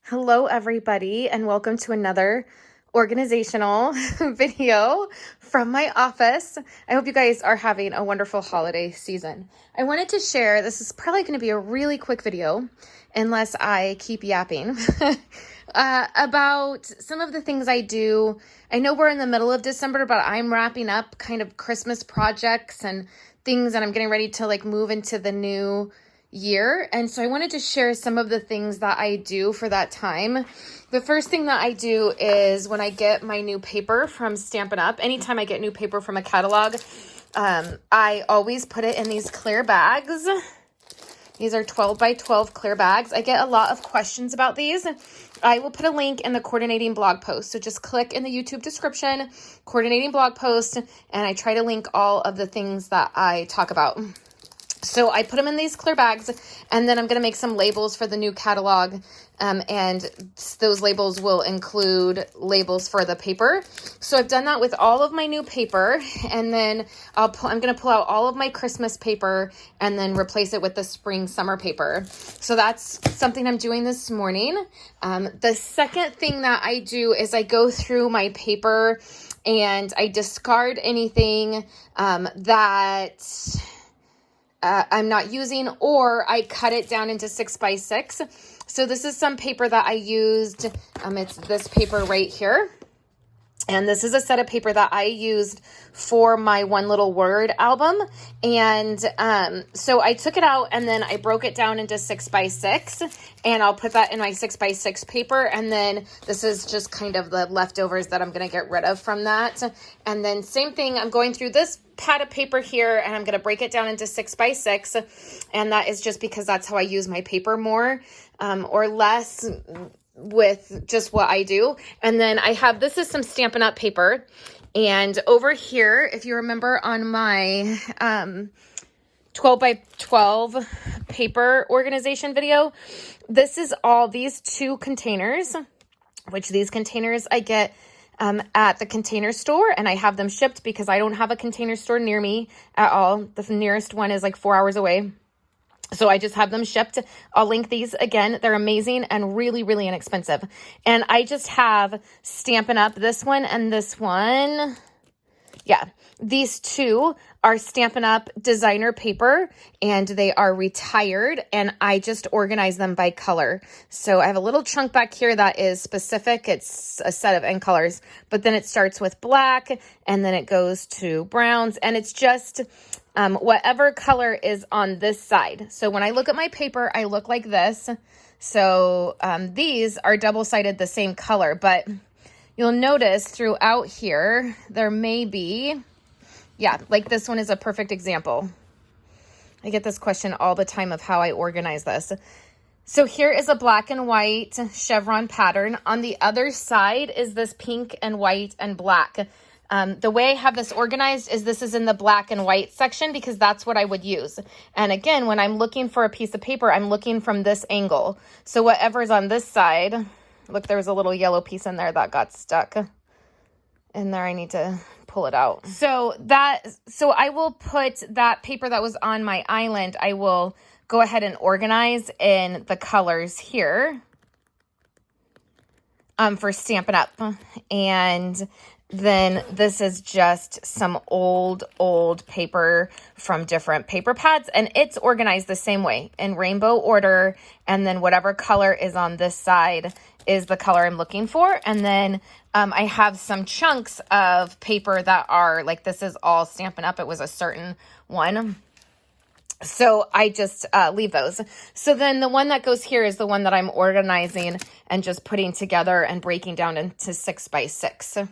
Hello, everybody, and welcome to another organizational video from my office. I hope you guys are having a wonderful holiday season. I wanted to share, this is probably going to be a really quick video, unless I keep yapping, about some of the things I do. I know we're in the middle of December, but I'm wrapping up kind of Christmas projects and things, and I'm getting ready to move into the new year. And so I wanted to share some of the things that I do for that time. The first thing that I do is when I get my new paper from Stampin' Up, anytime I get new paper from a catalog, I always put it in these clear bags. These are 12 by 12 clear bags. I get a lot of questions about these. I will put a link in the coordinating blog post. So just click in the YouTube description, coordinating blog post, and I try to link all of the things that I talk about. So I put them in these clear bags, and then I'm going to make some labels for the new catalog, and those labels will include labels for the paper. So I've done that with all of my new paper, and then I'm going to pull out all of my Christmas paper and then replace it with the spring summer paper. So that's something I'm doing this morning. The second thing that I do is I go through my paper and I discard anything that I'm not using, or I cut it down into 6x6. So this is some paper that I used. It's this paper right here. And this is a set of paper that I used for my One Little Word album. And so I took it out and then I broke it down into 6x6, and I'll put that in my 6x6 paper. And then this is just kind of the leftovers that I'm going to get rid of from that. And then same thing, I'm going through this pad of paper here and I'm going to break it down into 6x6. And that is just because that's how I use my paper more or less with just what I do. And then I have, this is some Stampin' Up paper. And over here, if you remember on my 12 by 12 paper organization video, this is all these two containers, which these containers I get at the Container Store, and I have them shipped because I don't have a Container Store near me at all. The nearest one is like 4 hours away. So I just have them shipped. I'll link these again. They're amazing and really, really inexpensive. And I just have Stampin' Up this one and this one. Yeah, these two are Stampin' Up designer paper, and they are retired, and I just organize them by color. So I have a little chunk back here that is specific. It's a set of end colors, but then it starts with black, and then it goes to browns, and it's just whatever color is on this side. So when I look at my paper, I look like this. So these are double-sided the same color, but you'll notice throughout here, there may be, yeah, like this one is a perfect example. I get this question all the time of how I organize this. So here is a black and white chevron pattern. On the other side is this pink and white and black. The way I have this organized is this is in the black and white section because that's what I would use. And again, when I'm looking for a piece of paper, I'm looking from this angle. So whatever's on this side, look, there was a little yellow piece in there that got stuck in there. I need to pull it out. So I will put that paper that was on my island, I will go ahead and organize in the colors here for Stampin' Up. And then this is just some old paper from different paper pads, and it's organized the same way in rainbow order. And then whatever color is on this side is the color I'm looking for. And then I have some chunks of paper that are like, this is all Stampin' Up. It was a certain one. So I just leave those. So then the one that goes here is the one that I'm organizing and just putting together and breaking down into 6x6.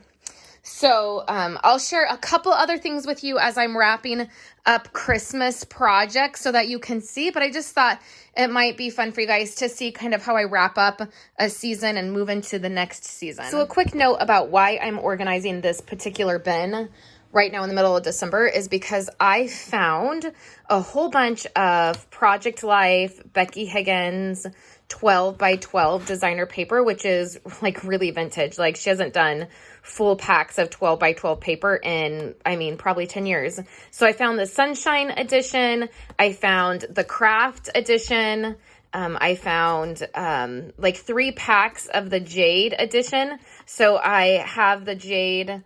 So I'll share a couple other things with you as I'm wrapping up Christmas projects so that you can see, but I just thought it might be fun for you guys to see kind of how I wrap up a season and move into the next season. So a quick note about why I'm organizing this particular bin right now in the middle of December is because I found a whole bunch of Project Life, Becky Higgins, 12 by 12 designer paper, which is like really vintage. Like she hasn't done full packs of 12 by 12 paper in, I mean, probably 10 years. So I found the Sunshine edition. I found the Craft edition. I found like 3 packs of the Jade edition. So I have the Jade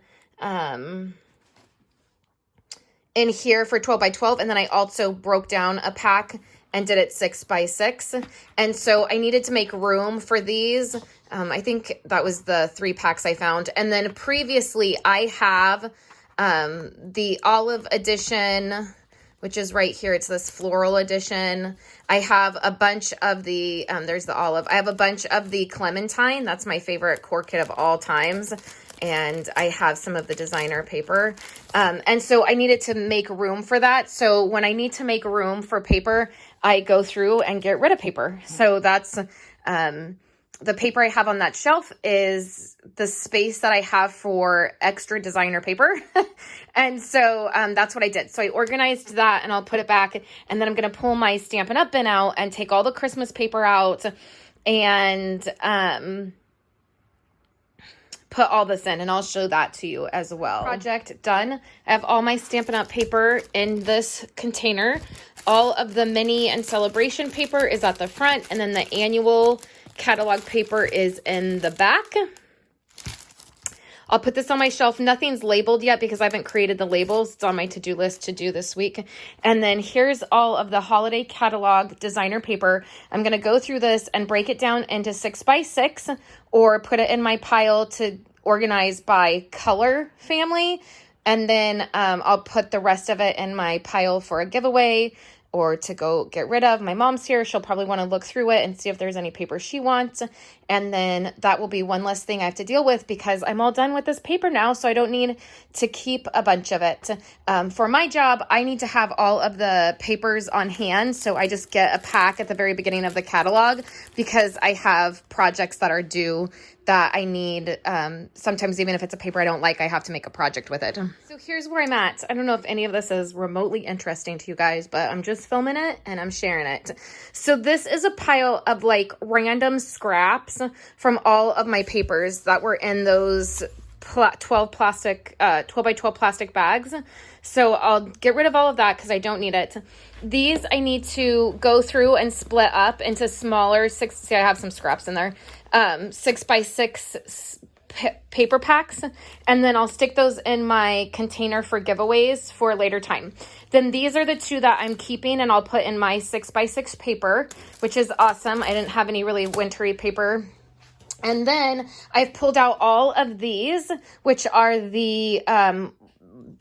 in here for 12 by 12. And then I also broke down a pack and did it 6 by 6. And so I needed to make room for these. I think that was the 3 packs I found. And then previously I have the olive edition, which is right here. It's this floral edition. I have a bunch of the, there's the olive. I have a bunch of the clementine. That's my favorite core kit of all times. And I have some of the designer paper. And so I needed to make room for that. So when I need to make room for paper, I go through and get rid of paper. So that's, the paper I have on that shelf is the space that I have for extra designer paper. And so that's what I did. So I organized that and I'll put it back. And then I'm going to pull my Stampin' Up! Bin out and take all the Christmas paper out and put all this in. And I'll show that to you as well. Project done. I have all my Stampin' Up! Paper in this container. All of the mini and celebration paper is at the front. And then the annual catalog paper is in the back. I'll put this on my shelf. Nothing's labeled yet because I haven't created the labels. It's on my to-do list to do this week. And then here's all of the holiday catalog designer paper. I'm going to go through this and break it down into 6 by 6 or put it in my pile to organize by color family. And then I'll put the rest of it in my pile for a giveaway or to go get rid of. My mom's here. She'll probably want to look through it and see if there's any paper she wants. And then that will be one less thing I have to deal with because I'm all done with this paper now, so I don't need to keep a bunch of it. For my job, I need to have all of the papers on hand, so I just get a pack at the very beginning of the catalog because I have projects that are due that I need. Sometimes even if it's a paper I don't like, I have to make a project with it. So here's where I'm at. I don't know if any of this is remotely interesting to you guys, but I'm just filming it and I'm sharing it. So this is a pile of like random scraps from all of my papers that were in those 12 by 12 plastic bags. So I'll get rid of all of that because I don't need it. These I need to go through and split up into smaller see, I have some scraps in there. 6 by 6 paper packs, and then I'll stick those in my container for giveaways for a later time. Then these are the 2 that I'm keeping and I'll put in my 6 by 6 paper, which is awesome. I didn't have any really wintry paper. And then I've pulled out all of these, which are the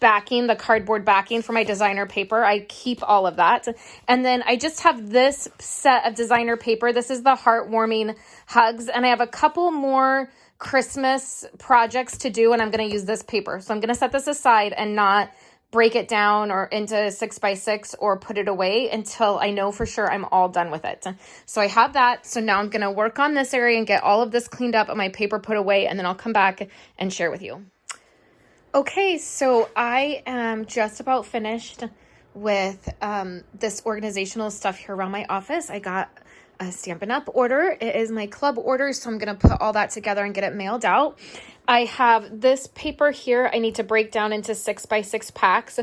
backing, the cardboard backing for my designer paper. I keep all of that. And then I just have this set of designer paper. This is the heartwarming hugs. And I have a couple more Christmas projects to do, and I'm going to use this paper. So I'm going to set this aside and not break it down or into 6 by 6 or put it away until I know for sure I'm all done with it. So I have that. So now I'm going to work on this area and get all of this cleaned up and my paper put away, and then I'll come back and share with you. Okay, so I am just about finished with this organizational stuff here around my office. I got a Stampin' Up! Order. It is my club order, so I'm going to put all that together and get it mailed out. I have this paper here I need to break down into 6 by 6 packs.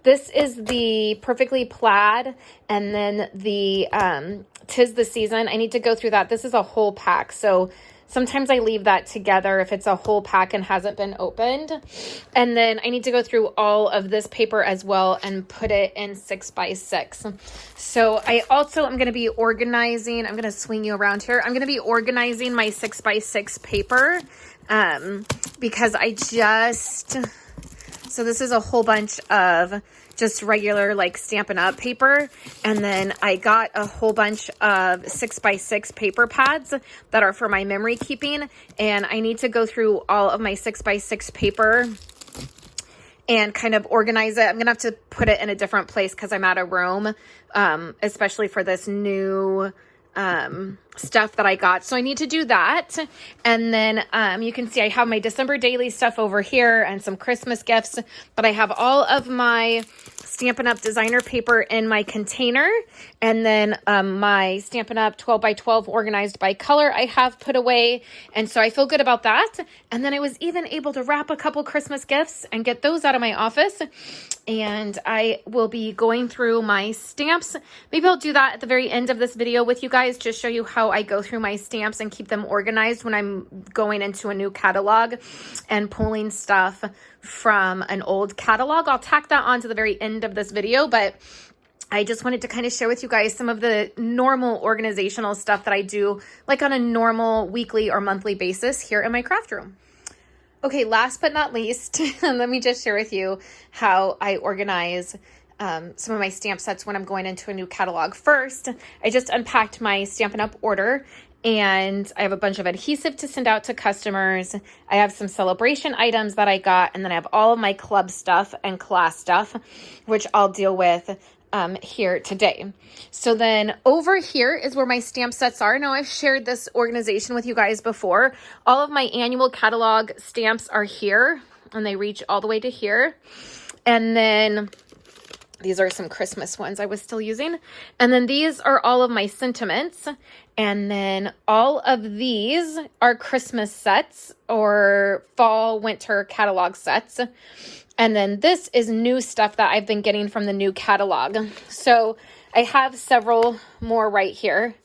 This is the Perfectly Plaid, and then the 'Tis the Season. I need to go through that. This is a whole pack, so sometimes I leave that together if it's a whole pack and hasn't been opened. And then I need to go through all of this paper as well and put it in 6 by 6. So I also am going to be organizing. I'm going to swing you around here. I'm going to be organizing my 6 by 6 paper because so this is a whole bunch of just regular like Stampin' Up! Paper. And then I got a whole bunch of 6 by 6 paper pads that are for my memory keeping. And I need to go through all of my 6 by 6 paper and kind of organize it. I'm going to have to put it in a different place because I'm out of room, especially for this new stuff that I got. So I need to do that. And then you can see I have my December daily stuff over here and some Christmas gifts, but I have all of my Stampin' Up! Designer paper in my container. And then my Stampin' Up! 12 by 12 organized by color I have put away. And so I feel good about that. And then I was even able to wrap a couple Christmas gifts and get those out of my office. And I will be going through my stamps. Maybe I'll do that at the very end of this video with you guys to show you how I go through my stamps and keep them organized when I'm going into a new catalog and pulling stuff from an old catalog. I'll tack that on to the very end of this video, but I just wanted to kind of share with you guys some of the normal organizational stuff that I do like on a normal weekly or monthly basis here in my craft room. Okay, last but not least, let me just share with you how I organize some of my stamp sets when I'm going into a new catalog. First, I just unpacked my Stampin' Up! Order, and I have a bunch of adhesive to send out to customers. I have some celebration items that I got, and then I have all of my club stuff and class stuff, which I'll deal with here today. So then over here is where my stamp sets are. Now I've shared this organization with you guys before. All of my annual catalog stamps are here, and they reach all the way to here. And then these are some Christmas ones I was still using. And then these are all of my sentiments. And then all of these are Christmas sets or fall, winter catalog sets. And then this is new stuff that I've been getting from the new catalog. So I have several more right here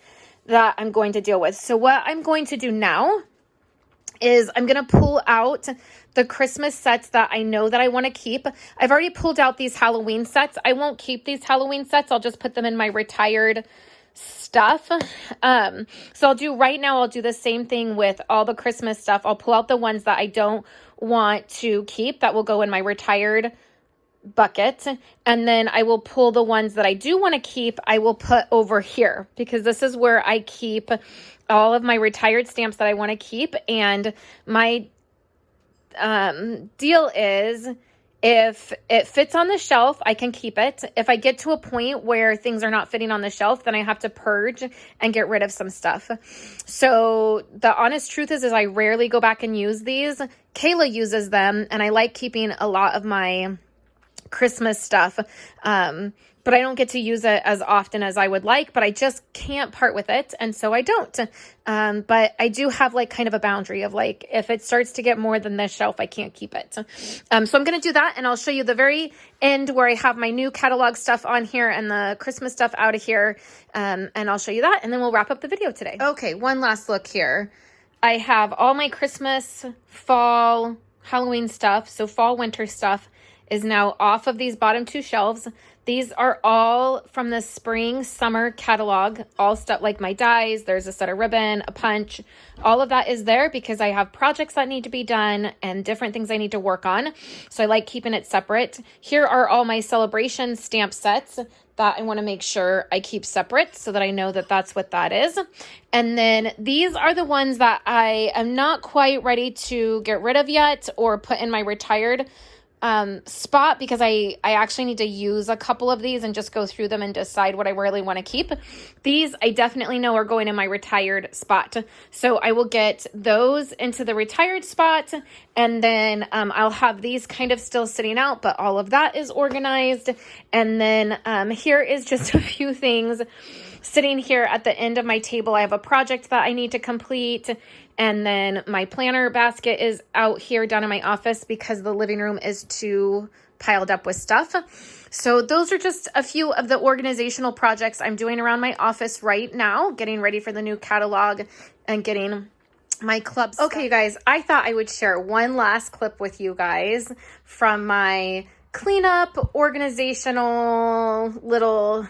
that I'm going to deal with. So what I'm going to do now is I'm going to pull out the Christmas sets that I know that I want to keep. I've already pulled out these Halloween sets. I won't keep these Halloween sets. I'll just put them in my retired stuff. So I'll do the same thing with all the Christmas stuff. I'll pull out the ones that I don't want to keep that will go in my retired bucket. And then I will pull the ones that I do want to keep, I will put over here because this is where I keep all of my retired stamps that I want to keep. And my deal is if it fits on the shelf, I can keep it. If I get to a point where things are not fitting on the shelf, then I have to purge and get rid of some stuff. So the honest truth is I rarely go back and use these. Kayla uses them, and I like keeping a lot of my Christmas stuff. But I don't get to use it as often as I would like, but I just can't part with it. And so I don't. But I do have like kind of a boundary of like, if it starts to get more than this shelf, I can't keep it. So I'm going to do that. And I'll show you the very end where I have my new catalog stuff on here and the Christmas stuff out of here. And I'll show you that. And then we'll wrap up the video today. Okay. One last look here. I have all my Christmas, fall, Halloween stuff. So fall, winter stuff is now off of these bottom two shelves. These are all from the spring, summer catalog, all stuff like my dies. There's a set of ribbon, a punch. All of that is there because I have projects that need to be done and different things I need to work on. So I like keeping it separate. Here are all my celebration stamp sets that I want to make sure I keep separate so that I know that that's what that is. And then these are the ones that I am not quite ready to get rid of yet or put in my retired spot because I actually need to use a couple of these and just go through them and decide what I really want to keep. These I definitely know are going in my retired spot. So I will get those into the retired spot, and then I'll have these kind of still sitting out, but all of that is organized. And then here is just a few things sitting here at the end of my table. I have a project that I need to complete. And then my planner basket is out here down in my office because the living room is too piled up with stuff. So those are just a few of the organizational projects I'm doing around my office right now, getting ready for the new catalog and getting my club stuff. Okay, you guys, I thought I would share one last clip with you guys from my cleanup organizational little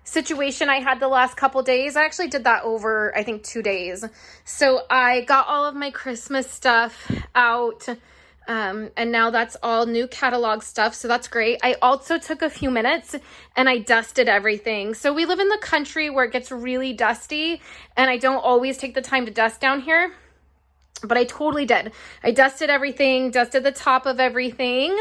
situation I had the last couple days. I actually did that over, I think, 2 days. So I got all of my Christmas stuff out, and now that's all new catalog stuff. So that's great. I also took a few minutes and I dusted everything. So we live in the country where it gets really dusty, and I don't always take the time to dust down here, but I totally did. I dusted everything, dusted the top of everything.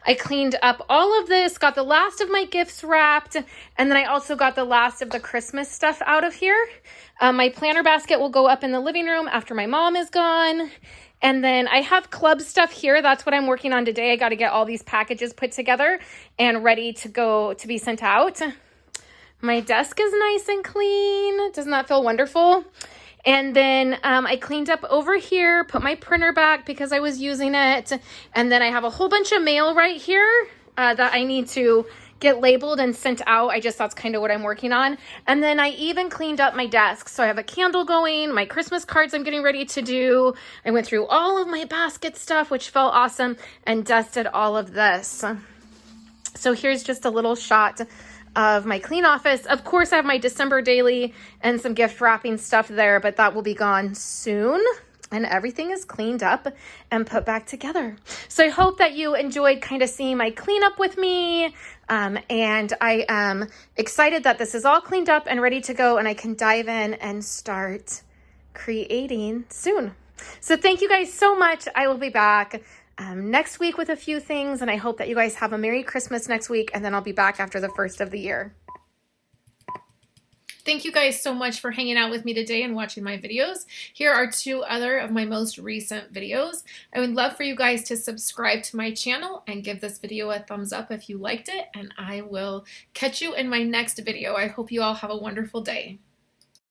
I cleaned up all of this, got the last of my gifts wrapped, and then I also got the last of the Christmas stuff out of here. My planner basket will go up in the living room after my mom is gone. And then I have club stuff here. That's what I'm working on today. I got to get all these packages put together and ready to go to be sent out. My desk is nice and clean. Doesn't that feel wonderful? And then I cleaned up over here, put my printer back because I was using it. And then I have a whole bunch of mail right here that I need to get labeled and sent out. That's kind of what I'm working on. And then I even cleaned up my desk. So I have a candle going, my Christmas cards I'm getting ready to do. I went through all of my basket stuff, which felt awesome, and dusted all of this. So here's just a little shot of my clean office. Of course, I have my December daily and some gift wrapping stuff there, but that will be gone soon. And everything is cleaned up and put back together. So I hope that you enjoyed kind of seeing my cleanup with me. And I am excited that this is all cleaned up and ready to go, and I can dive in and start creating soon. So thank you guys so much. I will be back next week with a few things, and I hope that you guys have a Merry Christmas next week, and then I'll be back after the first of the year. Thank you guys so much for hanging out with me today and watching my videos. Here are 2 other of my most recent videos. I would love for you guys to subscribe to my channel and give this video a thumbs up if you liked it, and I will catch you in my next video. I hope you all have a wonderful day.